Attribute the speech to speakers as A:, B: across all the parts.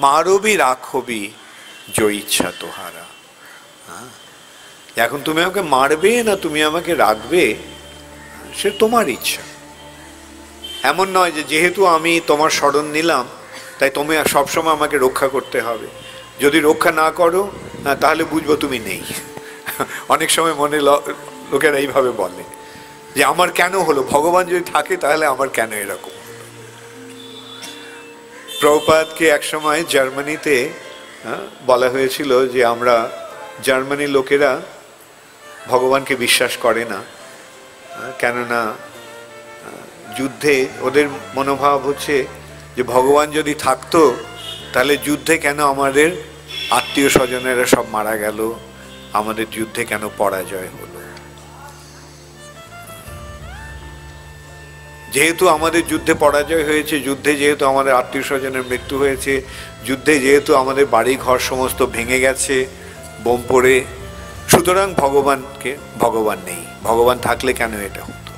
A: মারবি রাখবি জয় ইচ্ছা তোহারা। এখন তুমি আমাকে মারবে না তুমি আমাকে রাখবে সে তোমার ইচ্ছা। এমন নয় যে যেহেতু আমি তোমার শরণ নিলাম তাই তুমি সবসময় আমাকে রক্ষা করতে হবে। যদি রক্ষা না করো তাহলে বুঝবো তুমি নেই। অনেক সময় মনে লোকেরা এইভাবে বলে যে আমার কেন হলো, ভগবান যদি থাকে তাহলে আমার কেন এরকম। প্রভুপাদকে একসময় জার্মানিতে বলা হয়েছিল যে আমরা জার্মানির লোকেরা ভগবানকে বিশ্বাস করে না, কেননা যুদ্ধে ওদের মনোভাব হচ্ছে যে ভগবান যদি থাকতো তাহলে যুদ্ধে কেন আমাদের আত্মীয় স্বজনেরা সব মারা গেল, আমাদের যুদ্ধে কেন পরাজয় হলো। যেহেতু আমাদের যুদ্ধে পরাজয় হয়েছে, যুদ্ধে যেহেতু আমাদের আত্মীয় স্বজনের মৃত্যু হয়েছে, যুদ্ধে যেহেতু আমাদের বাড়ি ঘর সমস্ত ভেঙে গেছে বোম পড়ে, সুতরাং ভগবান নেই। ভগবান থাকলে কেন এটা হতো,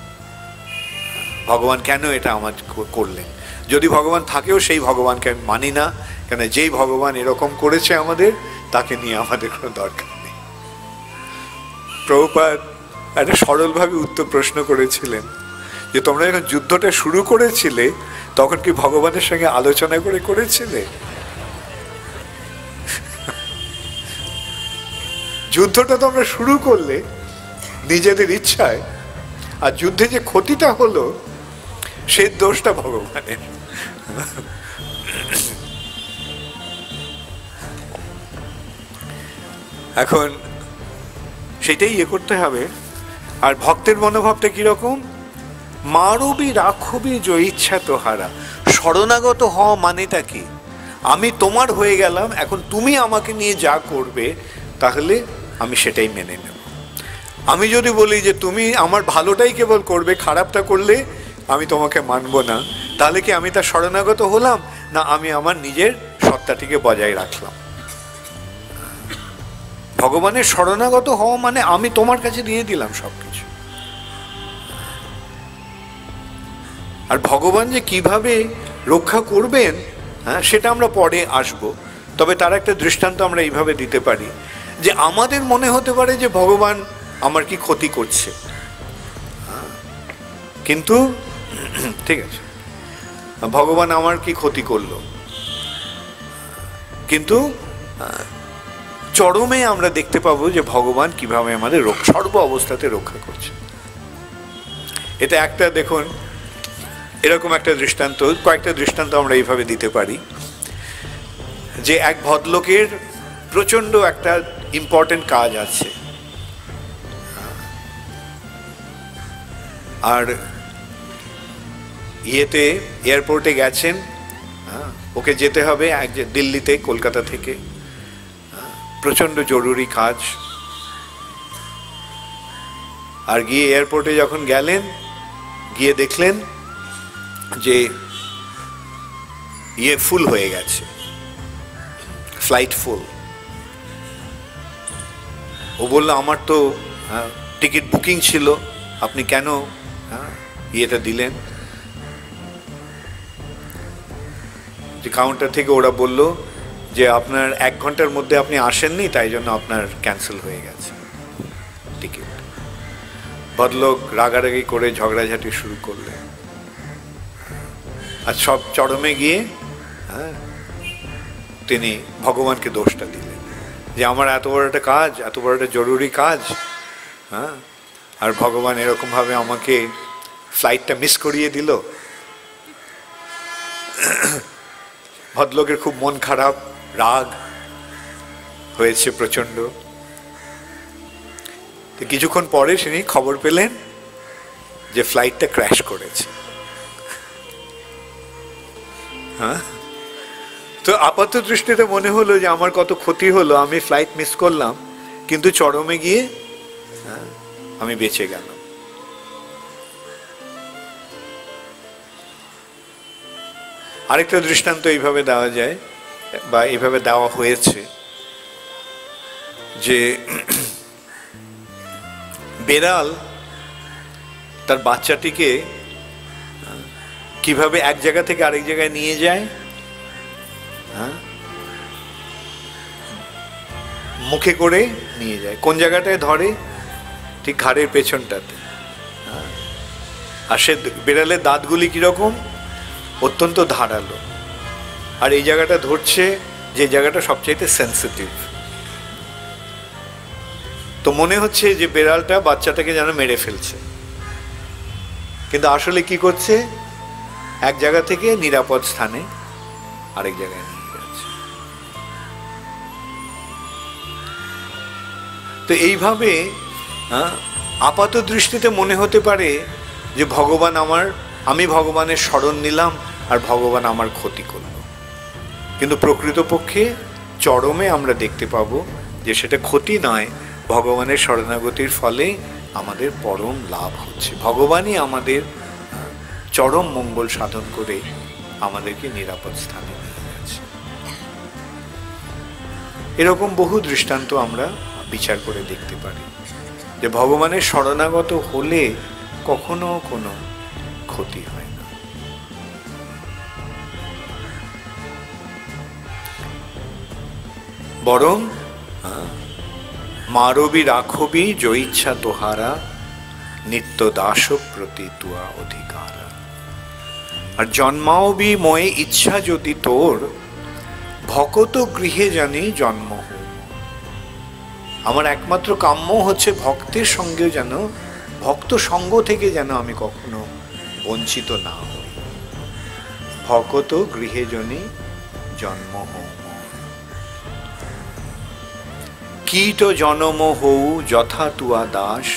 A: ভগবান কেন এটা আমার করলেন। যদি ভগবান থাকেও সেই ভগবানকে আমি মানি না, কেন যেই ভগবান এরকম করেছে আমাদের তাকে নিয়ে আমাদের কোনো দরকার নেই। প্রভুপাদ একটা সরলভাবে উত্তর প্রশ্ন করেছিলেন যে তোমরা যখন যুদ্ধটা শুরু করেছিলে তখন কি ভগবানের সঙ্গে আলোচনা করে করেছিলে? যুদ্ধটা তোমরা শুরু করলে নিজেদের ইচ্ছায়, আর যুদ্ধে যে ক্ষতিটা হলো সেই দোষটা ভগবানের। এখন সেটাই করতে হবে। আর ভক্তের মনোভাবটা কিরকম? মারবি রাখবি জয় ইচ্ছা তোহারা। শরণাগত হওয়া মানেটা কি? আমি তোমার হয়ে গেলাম, এখন তুমি আমাকে নিয়ে যা করবে তাহলে আমি সেটাই মেনে নেব। আমি যদি বলি যে তুমি আমার ভালোটাই কেবল করবে, খারাপটা করলে আমি তোমাকে মানব না, তাহলে কি আমি তার শরণাগত হলাম, না আমি আমার নিজের সত্তাটিকে বজায় রাখলাম? ভগবানের শরণাগত হওয়া মানে আমি তোমার কাছে দিয়ে দিলাম সবকিছু। আর ভগবান যে কিভাবে রক্ষা করবেন সেটা আমরা পরে আসব। তবে তার একটা দৃষ্টান্ত আমরা এইভাবে দিতে পারি যে আমাদের মনে হতে পারে যে ভগবান আমার কি ক্ষতি করছে, কিন্তু ঠিক আছে ভগবান আমার কি ক্ষতি করলো, কিন্তু চরমে আমরা দেখতে পাবো যে ভগবান কিভাবে আমাদের সর্ব অবস্থাতে রক্ষা করছে। এটা একটা দেখুন, এরকম একটা দৃষ্টান্ত, কয়েকটা দৃষ্টান্ত আমরা এইভাবে দিতে পারি যে এক ভদ্রলোকের প্রচন্ড একটা ইম্পর্টেন্ট কাজ আছে, আর এয়ারপোর্টে গেছেন, ওকে যেতে হবে দিল্লিতে কলকাতা থেকে, প্রচন্ড জরুরি কাজ। আর গিয়ে এয়ারপোর্টে যখন গেলেন, গিয়ে দেখলেন যে ফুল হয়ে গেছে, ফ্লাইট ফুল। ও বলল আমার তো টিকিট বুকিং ছিল, আপনি কেন ইয়েটা দিলেন? যে কাউন্টার থেকে ওরা বলল যে আপনার 1 ঘন্টার মধ্যে আপনি আসেননি, তাই জন্য আপনার ক্যান্সেল হয়ে গেছে টিকিট। ভদ্রলোক রাগারাগি করে ঝগড়াঝাটি শুরু করলেন, আর সব চরমে গিয়ে তিনি ভগবানকে দোষটা দিলেন যে আমার এত বড় একটা কাজ, এত বড় একটা জরুরি কাজ, আর ভগবান এরকম ভাবে আমাকে ফ্লাইটটা মিস করিয়ে দিল। ভদ্রলোকের খুব মন খারাপ, রাগ হয়েছে প্রচন্ড। তো কিছুক্ষণ পরে তিনি খবর পেলেন যে ফ্লাইটটা ক্র্যাশ করেছে। তো আপাত দৃষ্টিতে মনে হলো যে আমার কত ক্ষতি হলো, আমি ফ্লাইট মিস করলাম, কিন্তু চরমে গিয়ে আমি বেঁচে গেলাম। আরেকটা দৃষ্টান্ত এইভাবে দেওয়া যায়, বা এইভাবে দেওয়া হয়েছে যে বেড়াল তার বাচ্চাটিকে কিভাবে এক জায়গা থেকে আরেক জায়গায় নিয়ে যায়, হ্যাঁ, মুখে করে নিয়ে যায়। কোন জায়গাটায় ধরে? ঠিক ঘাড়ের পেছনটাতে। আর সে বিড়ালের দাঁতগুলি কিরকম? অত্যন্ত ধারালো। আর এই জায়গাটা ধরছে যে জায়গাটা সবচাইতে সেন্সিটিভ। তো মনে হচ্ছে যে বিড়ালটা বাচ্চাটাকে যেন মেরে ফেলছে, কিন্তু আসলে কি করছে? এক জায়গা থেকে নিরাপদ স্থানে আরেক জায়গায় নিয়ে যাচ্ছে। তো এইভাবে আপাত দৃষ্টিতে মনে হতে পারে যে ভগবান আমি ভগবানের শরণ নিলাম আর ভগবান আমার ক্ষতি করল, কিন্তু প্রকৃতপক্ষে চরমে আমরা দেখতে পাবো যে সেটা ক্ষতি নয়, ভগবানের শরণাগতির ফলে আমাদের পরম লাভ হচ্ছে। ভগবানই আমাদের চরম মঙ্গল সাধন করে আমাদেরকে নিরাপদ স্থানে নিয়ে যাচ্ছে। এরকম বহু দৃষ্টান্ত আমরা বিচার করে দেখতে পারি যে ভগবানের শরণাগত হলে কখনো কোনো ক্ষতি হয় না। বরং মারবি রাখবি জয়িচ্ছা তোহারা, নিত্য দাস প্রতি তুয়া অধিকার। আর জন্মাওবি ময়ে ইচ্ছা যদি তোর, ভকত গৃহে জানি জন্ম হোক। আমার একমাত্র কাম্য হচ্ছে ভক্তের সঙ্গে যেন, ভক্ত সঙ্গ থেকে যেন আমি কখনো বঞ্চিত না হই। ভকত গৃহে জনি জন্ম হোক। কীট জনম হৌ যথা তুয়া দাস,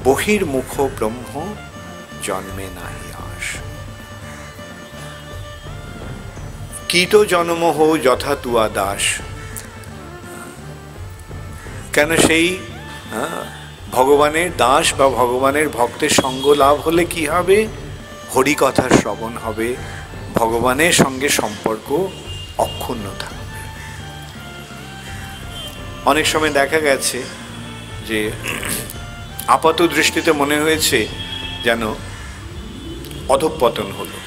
A: বহির্মুখ ব্রহ্ম জন্মে নাহি আস। কীট জনম হৌ যথা তুয়া দাস, কেন সেই ভগবানের দাস বা ভগবানের ভক্তের সঙ্গ লাভ হলে কি হবে? হরিকথার শ্রবণ হবে, ভগবানের সঙ্গে সম্পর্ক অক্ষুণ্ণ থাকবে। অনেক সময় দেখা গেছে যে আপাত দৃষ্টিতে মনে হয়েছে যেন অধঃপতন হলো।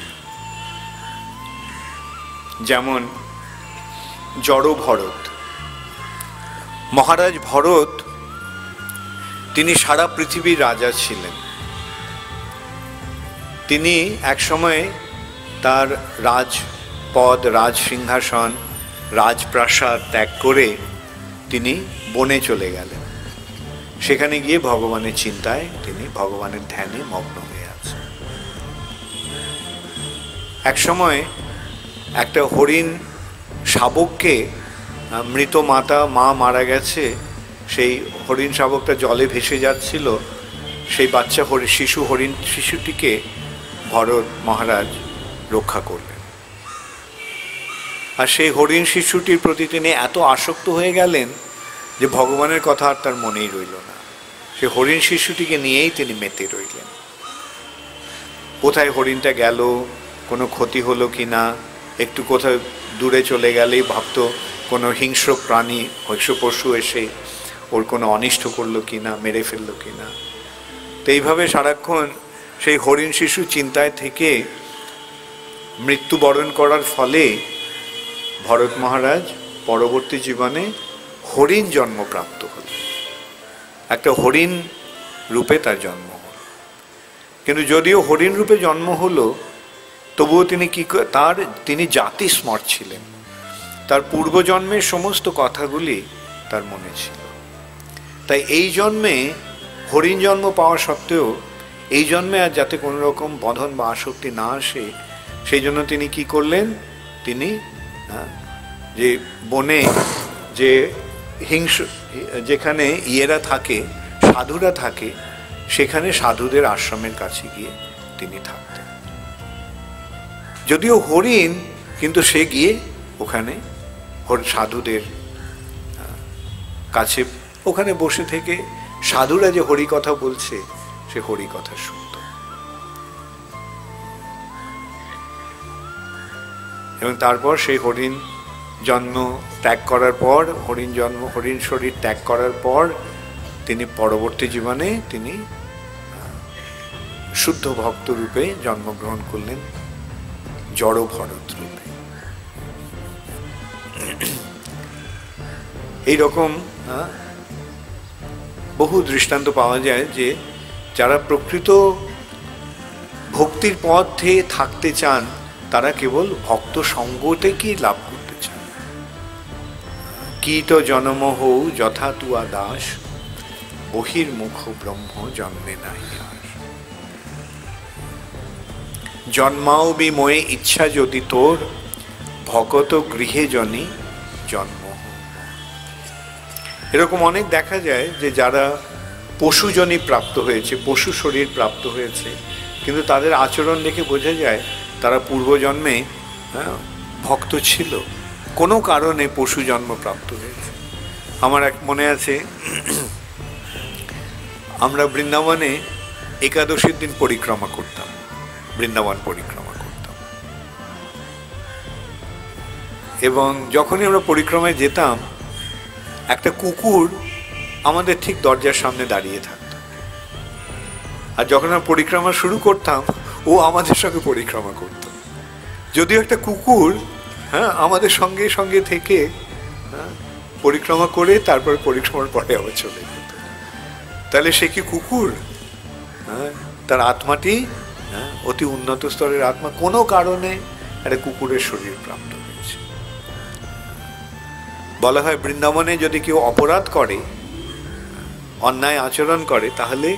A: যেমন জড় ভরত, মহারাজ ভরত, তিনি সারা পৃথিবীর রাজা ছিলেন। তিনি একসময় তার রাজপদ, রাজ সিংহাসন, রাজপ্রাসাদ ত্যাগ করে তিনি বনে চলে গেলেন। সেখানে গিয়ে ভগবানের চিন্তায় তিনি ভগবানের ধ্যানে মগ্ন হয়ে আছেন। এক সময় একটা হরিণ শাবককে, মৃত মা মারা গেছে, সেই হরিণ শাবকটা জলে ভেসে যাচ্ছিল। সেই বাচ্চা হরিণ শিশুটিকে ভরত মহারাজ রক্ষা করলেন। আর সেই হরিণ শিশুটির প্রতি তিনি এত আসক্ত হয়ে গেলেন যে ভগবানের কথা আর তার মনেই রইল না। সে হরিণ শিশুটিকে নিয়েই তিনি মেতে রইলেন। কোথায় হরিণটা গেল, কোনো ক্ষতি হলো কি না, একটু কোথাও দূরে চলে গেলেই ভাবত কোনো হিংস্র প্রাণী, হিংস্র পশু এসে ওর কোনো অনিষ্ট করলো কি না, মেরে ফেললো কি না। তো এইভাবে সারাক্ষণ সেই হরিণ শিশু চিন্তায় থেকে মৃত্যুবরণ করার ফলে ভরত মহারাজ পরবর্তী জীবনে হরিণ জন্ম প্রাপ্ত হল। একটা হরিণ রূপে তার জন্ম হল। কিন্তু যদিও হরিণ রূপে জন্ম হলো, তবুও তিনি জাতি স্মর ছিলেন। তার পূর্বজন্মের সমস্ত কথাগুলি তার মনে ছিল। তাই এই জন্মে হরিণ জন্ম পাওয়া সত্ত্বেও এই জন্মে আর যাতে কোনো রকম বন্ধন বা আসক্তি না আসে, সেই জন্য তিনি কি করলেন? তিনি যে বনে যে যেখানে ইয়েরা থাকে, সাধুরা থাকে, সেখানে সাধুদের আশ্রমের কাছে গিয়ে তিনি থাকতেন। যদিও হরিণ, কিন্তু সে গিয়ে ওখানে সাধুদের কাছে ওখানে বসে থেকে সাধুরা যে হরি কথা বলছে সে হরি কথা শুনত। এবং তারপর সেই হরিণ জন্ম ত্যাগ করার পর, হরিণ শরীর ত্যাগ করার পর তিনি পরবর্তী জীবনে তিনি শুদ্ধ ভক্ত রূপে জন্মগ্রহণ করলেন, জড় ভরত রূপে। এইরকম বহু দৃষ্টান্ত পাওয়া যায় যে যারা প্রকৃত ভক্তির পথে থাকতে চান তারা কেবল ভক্ত সঙ্গ থেকেই লাভ করতে চান। কীট জনম হৌ যথা তুয়া দাস, বহির্মুখ ব্রহ্ম জন্মে নাই আস। জন্মাও বিময়ে ইচ্ছা যদি তোর, ভগত গৃহে জনি জন্ম। এরকম অনেক দেখা যায় যে যারা পশুজনি প্রাপ্ত হয়েছে, পশু শরীর প্রাপ্ত হয়েছে, কিন্তু তাদের আচরণ দেখে বোঝা যায় তারা পূর্বজন্মে ভক্ত ছিল, কোনো কারণে পশু জন্ম প্রাপ্ত হয়েছে। আমার এক মনে আছে, আমরা বৃন্দাবনে একাদশীর দিন পরিক্রমা করতাম, বৃন্দাবন পরিক্রমা করতাম, এবং যখনই আমরা পরিক্রমায় যেতাম একটা কুকুর আমাদের ঠিক দরজার সামনে দাঁড়িয়ে থাকত। আর যখন আমরা পরিক্রমা শুরু করতাম ও আমাদের সঙ্গে পরিক্রমা করত। যদিও একটা কুকুর আমাদের সঙ্গে সঙ্গে থেকে পরিক্রমা করে তারপর পরিক্রমার পরে আবার চলে যেত। তাহলে সে কি কুকুর? তার আত্মাটি অতি উন্নত স্তরের আত্মা, কোনো কারণে একটা কুকুরের শরীর প্রাপ্ত হয়েছে। বলা হয় বৃন্দাবনে যদি কেউ অপরাধ করে, অন্যায় আচরণ করে, তাহলে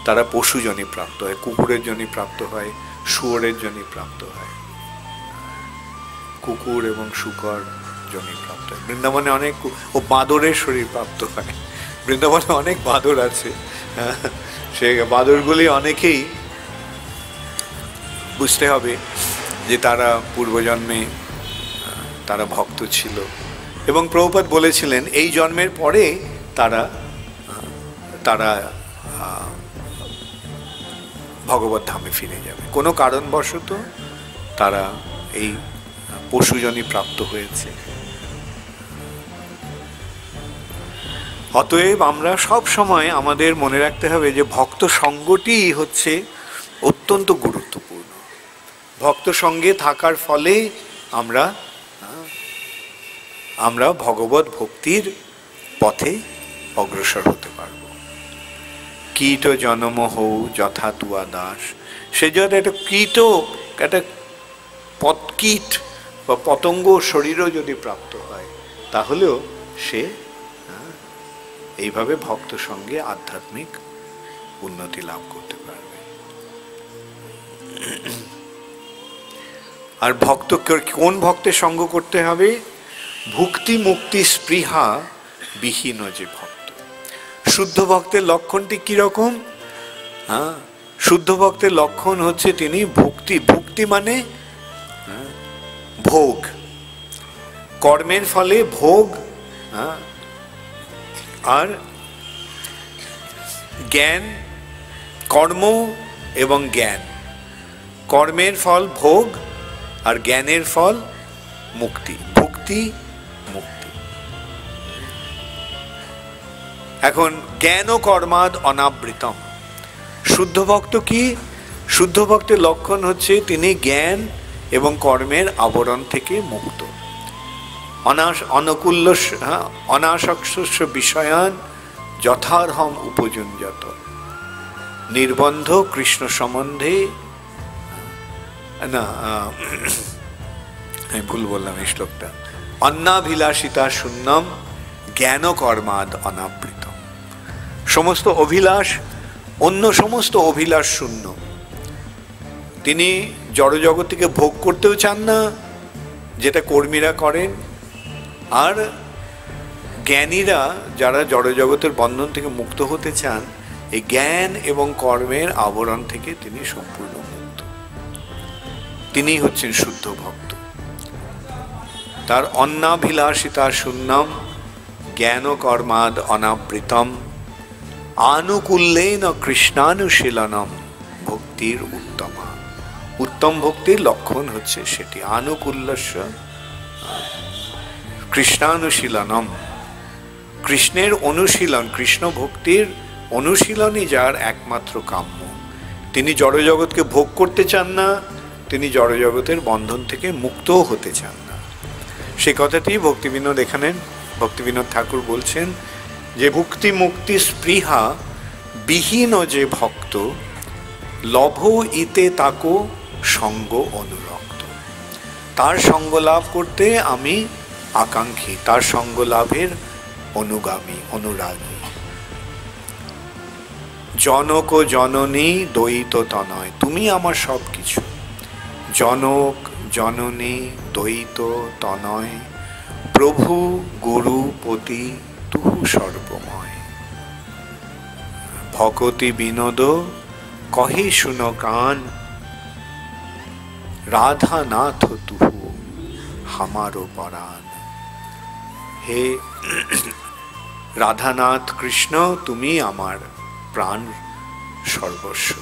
A: তারা পশুজনি প্রাপ্ত হয়, কুকুরের জনি প্রাপ্ত হয়, শুয়োরের জনি প্রাপ্ত হয়, কুকুর এবং শুকর জনি প্রাপ্ত হয়। বৃন্দাবনে অনেক বাঁদরের শরীর প্রাপ্ত হয়। বৃন্দাবনে অনেক বাঁদর আছে, সে বাঁদরগুলি অনেকেই বুঝতে হবে যে তারা পূর্বজন্মে তারা ভক্ত ছিল, এবং প্রভুপাদ বলেছিলেন এই জন্মের পরে তারা তারা ভগবত ধামে ফিরে যাবে। কোনো কারণবশত তারা এই পশুজনি প্রাপ্ত হয়েছে। অতএব আমরা সব সময় আমাদের মনে রাখতে হবে যে ভক্ত সঙ্গটি হচ্ছে অত্যন্ত গুরুত্বপূর্ণ। ভক্ত সঙ্গে থাকার ফলে আমরা ভগবত ভক্তির পথে অগ্রসর হতে পারব। কীট জনম হৌ যথা তুয়া দাস। সে যদি একটা কীট বা পতঙ্গ শরীরও যদি প্রাপ্ত হয়, তাহলেও সে এইভাবে ভক্ত সঙ্গে আধ্যাত্মিক উন্নতি লাভ করতে পারবে। আর ভক্ত কোন ভক্তের সঙ্গ করতে হবে? ভুক্তি মুক্তি স্পৃহা বিহীন যে ভক্ত। শুদ্ধ ভক্তের লক্ষণটি কিরকম? শুদ্ধ ভক্তের লক্ষণ হচ্ছে তিনি ভুক্তি মানে ভোগ, কর্মের ফলে ভোগ, আর জ্ঞান, কর্ম এবং জ্ঞান। কর্মের ফল ভোগ আর জ্ঞানের ফল মুক্তি, ভুক্তি মুক্তি। এখন জ্ঞান ও কর্মাদ অনাবৃতম। শুদ্ধ ভক্ত কি? শুদ্ধ ভক্তের লক্ষণ হচ্ছে তিনি জ্ঞান এবং কর্মের আবরণ থেকে মুক্ত। অনাসক্ত বিষয়ান যথার্হম উপযুঞ্জত। নির্বন্ধ কৃষ্ণ সম্বন্ধে, না আমি ভুল বললাম এই শ্লোকটা, অন্নাভিলাষিতা শূন্যম জ্ঞান কর্মাদ অনাবৃত। সমস্ত অভিলাষ, অন্য সমস্ত অভিলাষ শূন্য। তিনি জড়জগৎকে ভোগ করতেও চান না, যেটা কর্মীরা করেন, আর জ্ঞানীরা যারা জড়জগতের বন্ধন থেকে মুক্ত হতে চান, এই জ্ঞান এবং কর্মের আবরণ থেকে তিনি সম্পূর্ণ মুক্ত। তিনি হচ্ছেন শুদ্ধ ভক্ত। তার অন্নাভিলাষিতা শূন্যম জ্ঞান কর্মাদ অনাবৃতম আনুকূল্যেন কৃষ্ণানুশীলনম ভক্তির উত্তমা। উত্তম ভক্তির লক্ষণ হচ্ছে সেটি, আনুকূল্যস্য কৃষ্ণানুশীলনম। কৃষ্ণের অনুশীলন, কৃষ্ণ ভক্তির অনুশীলনই যার একমাত্র কাম্য। তিনি জড়জগৎকে ভোগ করতে চান না, তিনি জড়জগতের বন্ধন থেকে মুক্তও হতে চান না। সে কথাটি ভক্তিবিনোদ এখানে ভক্তিবিনোদ ঠাকুর বলছেন যে মুক্তি মুক্তি স্পৃহা বিহীন যে ভক্ত লভ ইতে তাকো সঙ্গ অনুরক্ত। তার সঙ্গ লাভ করতে আমি আকাঙ্ক্ষী, তার সঙ্গ লাভের অনুগামী, অনুরাগী। জনক ও জননী দ্বৈত তনয়, তুমি আমার সব কিছু। জনক জননী দ্বৈত তনয়, প্রভু গুরু পতি তুহু সর্বময়। ভকতি বিনোদ কহে শুনো কান, রাধা নাথ তুহু হামারো পরাণ। হে রাধানাথ কৃষ্ণ, তুমি আমার প্রাণ সর্বস্ব।